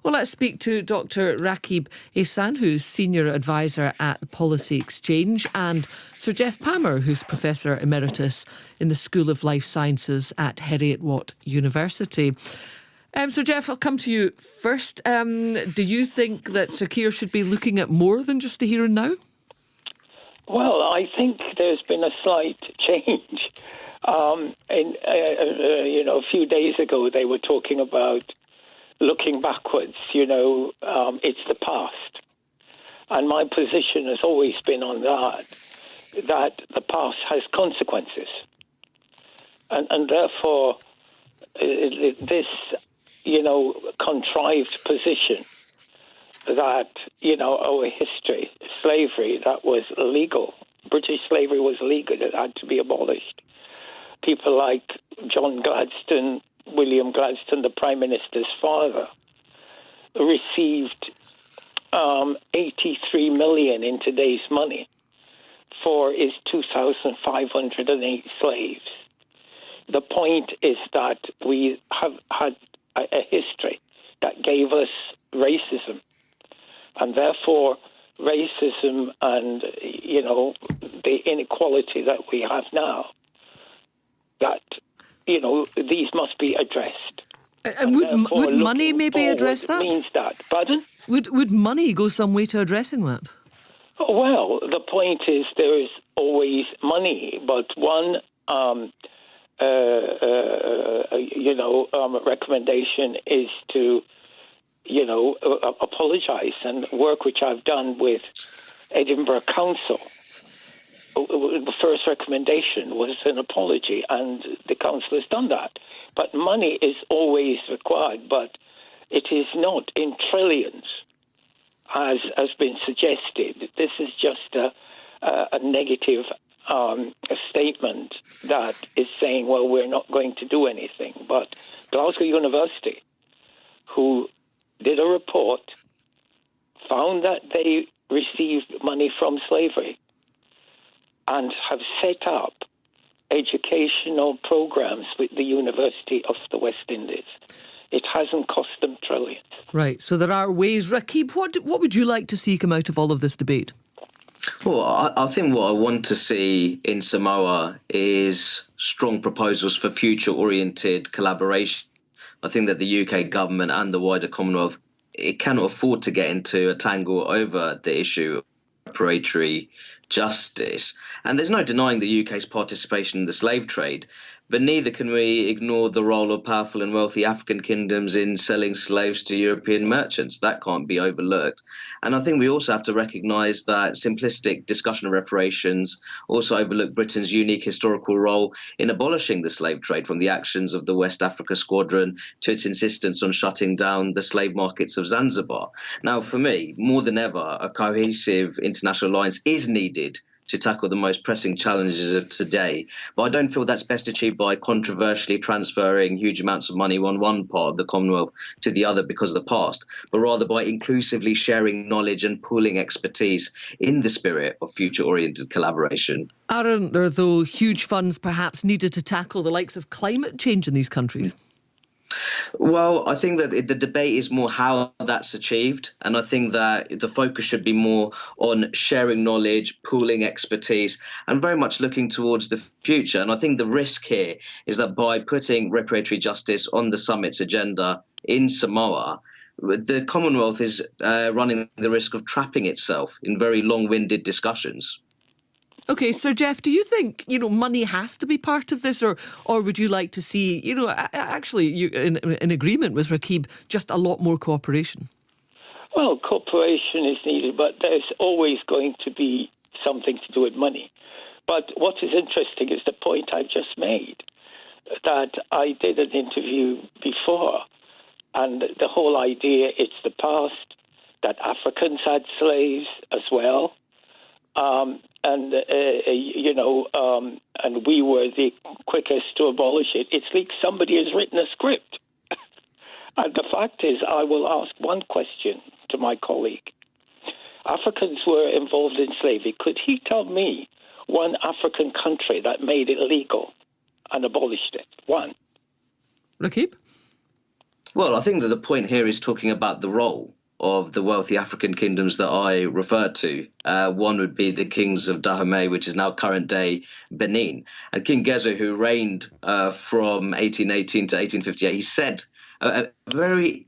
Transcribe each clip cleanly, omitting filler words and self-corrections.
Well, let's speak to Dr. Rakib Ehsan, who's Senior Advisor at the Policy Exchange, and Sir Jeff Palmer, who's Professor Emeritus in the School of Life Sciences at Heriot-Watt University. Sir Jeff, I'll come to you first. Do you think that Sir Keir should be looking at more than just the here and now? Well, I think there's been a slight change. A few days ago they were talking about looking backwards. It's the past. And my position has always been on that the past has consequences. And therefore, this contrived position that, our history, slavery, that was illegal. British slavery was illegal. It had to be abolished. People like John Gladstone, William Gladstone, the Prime Minister's father, received 83 million in today's money for his 2,508 slaves. The point is that we have had a history that gave us racism, and therefore racism and, the inequality that we have now, that, these must be addressed. And would money maybe address that? Means that. Pardon? Would money go some way to addressing that? Well, the point is there is always money, but one recommendation is to, apologise and work, which I've done with Edinburgh Council. The first recommendation was an apology, and the council has done that. But money is always required, but it is not in trillions, as has been suggested. This is just a negative statement that is saying, well, we're not going to do anything. But Glasgow University, who did a report, found that they received money from slavery and have set up educational programs with the University of the West Indies. It hasn't cost them trillions. Right, so there are ways. Rakib, what would you like to see come out of all of this debate? Well, I think what I want to see in Samoa is strong proposals for future-oriented collaboration. I think that the UK government and the wider Commonwealth, it cannot afford to get into a tangle over the issue of reparatory justice. And there's no denying the UK's participation in the slave trade, but neither can we ignore the role of powerful and wealthy African kingdoms in selling slaves to European merchants. That can't be overlooked. And I think we also have to recognise that simplistic discussion of reparations also overlook Britain's unique historical role in abolishing the slave trade, from the actions of the West Africa Squadron to its insistence on shutting down the slave markets of Zanzibar. Now, for me, more than ever, a cohesive international alliance is needed to tackle the most pressing challenges of today. But I don't feel that's best achieved by controversially transferring huge amounts of money on one part of the Commonwealth to the other because of the past, but rather by inclusively sharing knowledge and pooling expertise in the spirit of future-oriented collaboration. Aren't there, though, huge funds perhaps needed to tackle the likes of climate change in these countries? Well, I think that the debate is more how that's achieved. And I think that the focus should be more on sharing knowledge, pooling expertise, and very much looking towards the future. And I think the risk here is that by putting reparatory justice on the summit's agenda in Samoa, the Commonwealth is running the risk of trapping itself in very long-winded discussions. OK, Sir Jeff, do you think, money has to be part of this, or would you like to see, actually, in agreement with Rakib, just a lot more cooperation? Well, cooperation is needed, but there's always going to be something to do with money. But what is interesting is the point I just made, that I did an interview before, and the whole idea, it's the past, that Africans had slaves as well. And we were the quickest to abolish it. It's like somebody has written a script. And the fact is, I will ask one question to my colleague. Africans were involved in slavery. Could he tell me one African country that made it legal and abolished it? One. Rakib? Well, I think that the point here is talking about the role of the wealthy African kingdoms that I referred to. One would be the kings of Dahomey, which is now current day Benin. And King Gezo, who reigned from 1818 to 1858, he said a very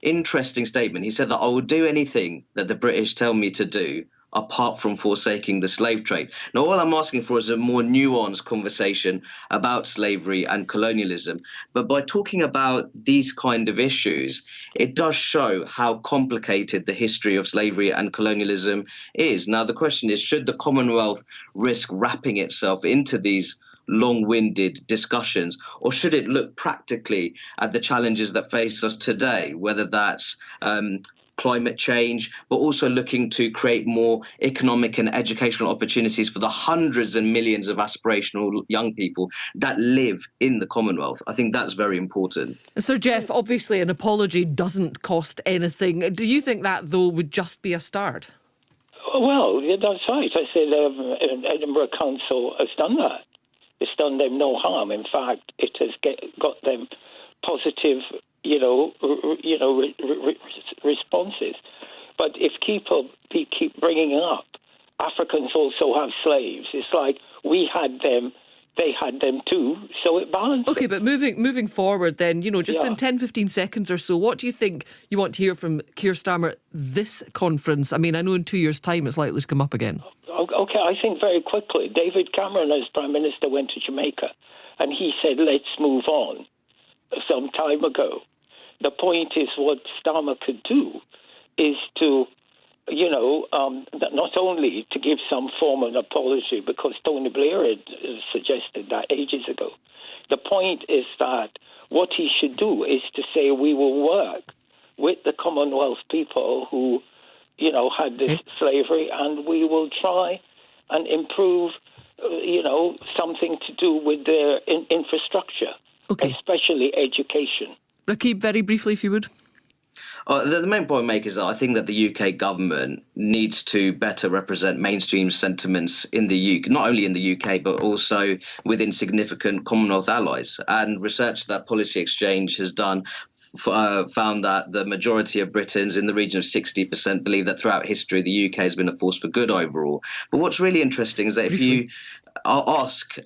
interesting statement. He said that I will do anything that the British tell me to do, apart from forsaking the slave trade. Now, all I'm asking for is a more nuanced conversation about slavery and colonialism. But by talking about these kind of issues, it does show how complicated the history of slavery and colonialism is. Now, the question is, should the Commonwealth risk wrapping itself into these long-winded discussions, or should it look practically at the challenges that face us today, whether that's climate change, but also looking to create more economic and educational opportunities for the hundreds and millions of aspirational young people that live in the Commonwealth. I think that's very important. Sir Jeff, obviously an apology doesn't cost anything. Do you think that, though, would just be a start? Well, yeah, that's right. I said Edinburgh Council has done that. It's done them no harm. In fact, it has got them positive responses. But if people keep bringing up Africans also have slaves, it's like we had them, they had them too, so it balances. OK, but moving forward then, just in 10, 15 seconds or so, what do you think you want to hear from Keir Starmer this conference? I mean, I know in 2 years' time it's likely to come up again. OK, I think very quickly. David Cameron, as Prime Minister, went to Jamaica and he said, let's move on some time ago. The point is what Starmer could do is to, not only to give some form of apology, because Tony Blair had suggested that ages ago. The point is that what he should do is to say we will work with the Commonwealth people who, had this slavery, and we will try and improve, something to do with their infrastructure, especially education. Rakib, very briefly, if you would. The main point I make is that I think that the UK government needs to better represent mainstream sentiments in the UK, not only in the UK, but also within significant Commonwealth allies. And research that Policy Exchange has done found that the majority of Britons, in the region of 60%, believe that throughout history the UK has been a force for good overall. But what's really interesting is that if you ask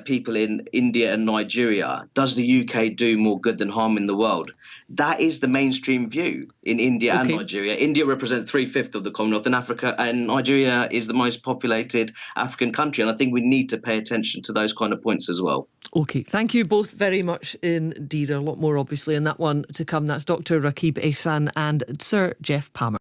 people in India and Nigeria, does the UK do more good than harm in the world? That is the mainstream view in India and Nigeria. India represents 3/5 of the Commonwealth in Africa, and Nigeria is the most populated African country. And I think we need to pay attention to those kind of points as well. OK, thank you both very much indeed. A lot more, obviously, in that one to come. That's Dr. Rakib Ehsan and Sir Jeff Palmer.